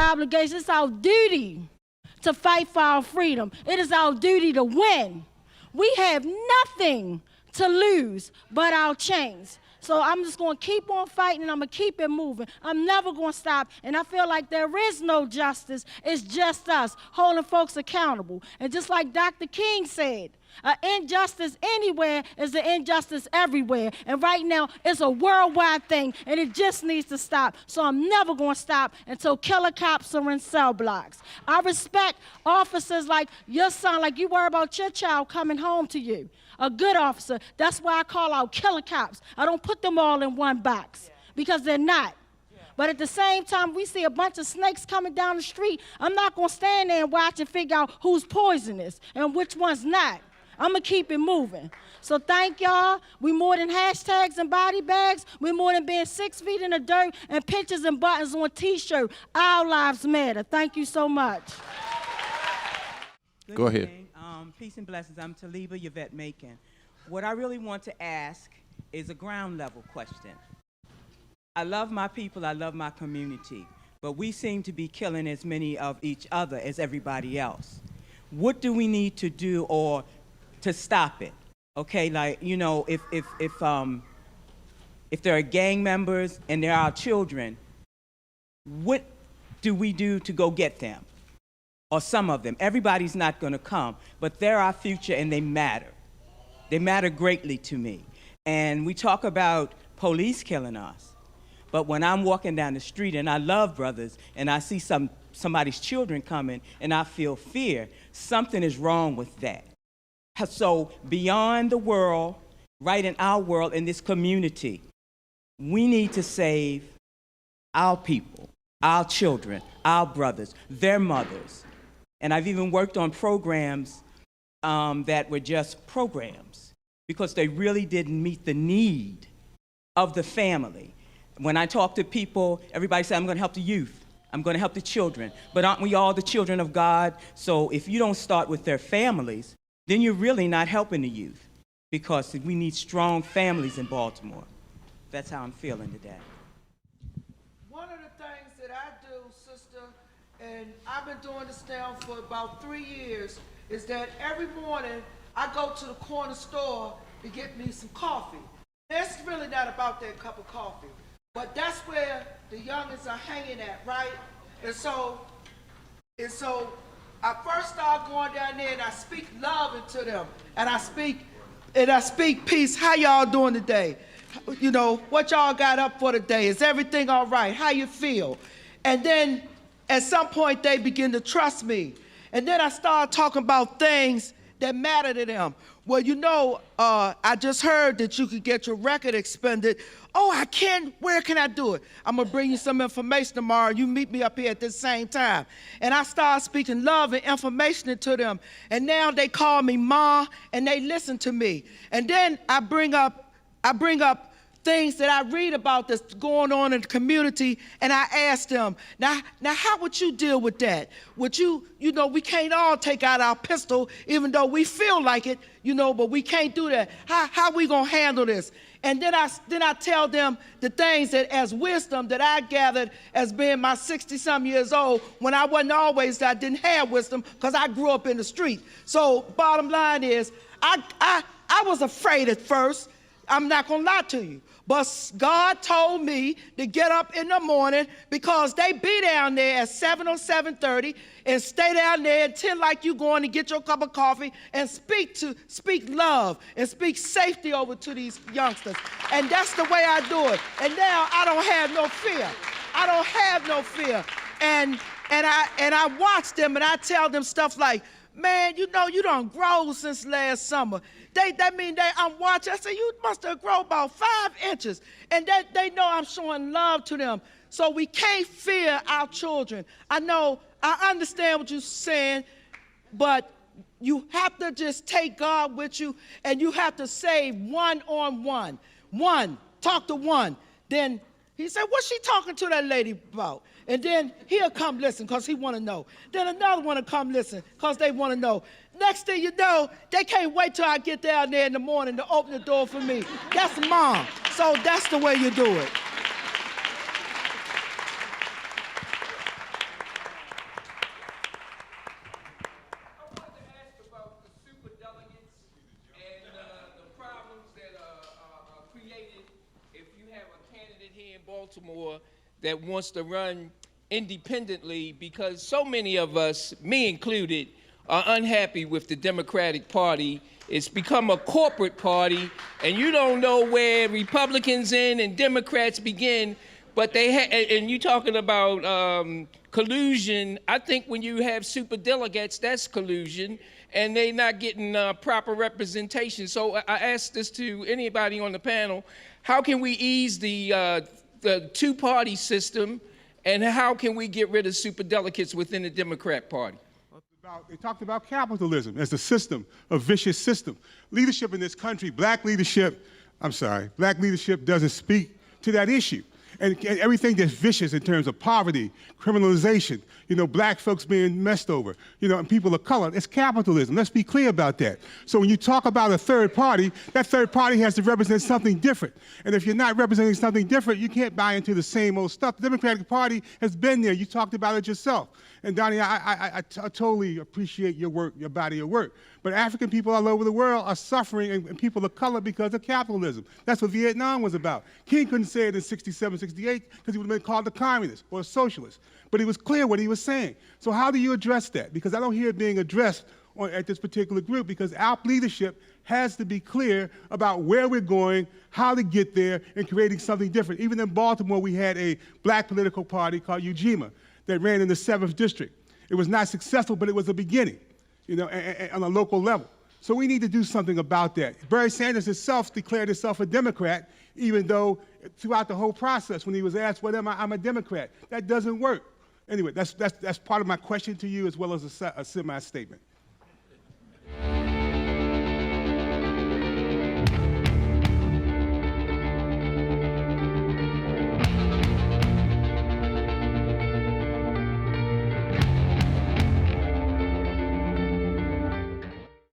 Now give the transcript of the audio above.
obligation, it's our duty to fight for our freedom. It is our duty to win. We have nothing to lose but our chains. So I'm just going to keep on fighting, and I'm going to keep it moving. I'm never going to stop, and I feel like there is no justice. It's just us holding folks accountable. And just like Dr. King said, an injustice anywhere is an injustice everywhere. And right now, it's a worldwide thing, and it just needs to stop. So I'm never going to stop until killer cops are in cell blocks. I respect officers like your son, like you worry about your child coming home to you. A good officer. That's why I call out killer cops. I don't put them all in one box because they're not. But at the same time, we see a bunch of snakes coming down the street. I'm not going to stand there and watch and figure out who's poisonous and which one's not. I'm going to keep it moving. So thank y'all. We more than hashtags and body bags. We more than being 6 feet in the dirt and pictures and buttons on T-shirt. Our lives matter. Thank you so much. Go ahead. Peace and blessings. I'm Taliba Yvette Macon. What I really want to ask is a ground level question. I love my people, I love my community, but we seem to be killing as many of each other as everybody else. What do we need to do or to stop it? Okay, like, you know, if there are gang members and there are children, what do we do to go get them? Or some of them. Everybody's not going to come, but they're our future and they matter. They matter greatly to me. And we talk about police killing us, but when I'm walking down the street and I love brothers and I see somebody's children coming and I feel fear, something is wrong with that. So beyond the world, right in our world, in this community, we need to save our people, our children, our brothers, their mothers. And I've even worked on programs that were just programs because they really didn't meet the need of the family. When I talk to people, everybody says, I'm going to help the youth. I'm going to help the children. But aren't we all the children of God? So if you don't start with their families, then you're really not helping the youth because we need strong families in Baltimore. That's how I'm feeling today. One of the things that I do, sister, and I've been doing this now for about 3 years, is that every morning I go to the corner store to get me some coffee. It's really not about that cup of coffee, but that's where the youngins are hanging at, right? And so I first start going down there and I speak love into them, and I speak peace. How y'all doing today? You know, what y'all got up for today? Is everything all right? How you feel? And then at some point, they begin to trust me. And then I start talking about things that matter to them. Well, you know, I just heard that you could get your record expended. Oh, I can. Where can I do it? I'm going to bring you some information tomorrow. You meet me up here at the same time. And I start speaking love and information to them. And now they call me Ma, and they listen to me. And then I bring up things that I read about that's going on in the community, and I ask them, now how would you deal with that? Would you know, we can't all take out our pistol, even though we feel like it, you know, but we can't do that. How we gonna handle this? And then I tell them the things that as wisdom that I gathered as being my 60-some years old, when I didn't have wisdom because I grew up in the street. So bottom line is, I was afraid at first. I'm not gonna lie to you. But God told me to get up in the morning because they be down there at 7 or 7:30 and stay down there until like you going to get your cup of coffee and speak love and speak safety over to these youngsters. And that's the way I do it. And now I don't have no fear. I don't have no fear. And I watch them and I tell them stuff like, man, you know, you done grown since last summer. I'm watching. I say, you must have grown about 5 inches. And they know I'm showing love to them. So we can't fear our children. I understand what you're saying, but you have to just take God with you, and you have to save one-on-one. Talk to one. Then he said, what's she talking to that lady about? And then he'll come listen because he want to know. Then another one will come listen because they want to know. Next thing you know, they can't wait till I get down there in the morning to open the door for me. That's Mom. So that's the way you do it. that wants to run independently, because so many of us, me included, are unhappy with the Democratic Party. It's become a corporate party, and you don't know where Republicans end and Democrats begin. But and you talking about collusion. I think when you have super delegates, that's collusion, and they're not getting proper representation. So I ask this to anybody on the panel: how can we ease the two-party system, and how can we get rid of super delegates within the Democrat Party? They talked about capitalism as a system, a vicious system. Leadership in this country, black leadership doesn't speak to that issue. And everything that's vicious in terms of poverty, criminalization, black folks being messed over, and people of color, it's capitalism. Let's be clear about that. So when you talk about a third party, that third party has to represent something different. And if you're not representing something different, you can't buy into the same old stuff. The Democratic Party has been there. You talked about it yourself. And Donnie, I totally appreciate your work, your body of work. But African people all over the world are suffering, and people of color, because of capitalism. That's what Vietnam was about. King couldn't say it in 67, 68, because he would have been called a communist or a socialist. But it was clear what he was saying. So how do you address that? Because I don't hear it being addressed at this particular group, because our leadership has to be clear about where we're going, how to get there, and creating something different. Even in Baltimore, we had a black political party called UJIMA that ran in the 7th district. It was not successful, but it was a beginning, on a local level. So we need to do something about that. Bernie Sanders himself declared himself a Democrat, even though throughout the whole process, when he was asked, what am I? I'm a Democrat. That doesn't work. Anyway, that's part of my question to you, as well as a semi-statement.